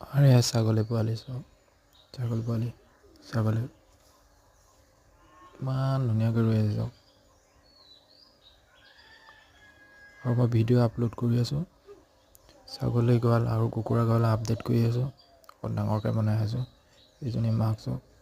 আৰু এয়া ছাগলী পোৱালি চব ছাগলী পোৱালি ছাগলী ইমান ধুনীয়াকৈ ৰৈ আছে চাওক। আৰু মই ভিডিঅ' আপলোড কৰি আছোঁ ছাগলী গঁৰাল আৰু কুকুৰা গঁৰাল আপডেট কৰি আছোঁ অকণ ডাঙৰকৈ বনাই আছোঁ। এইজনী মাক চাওক।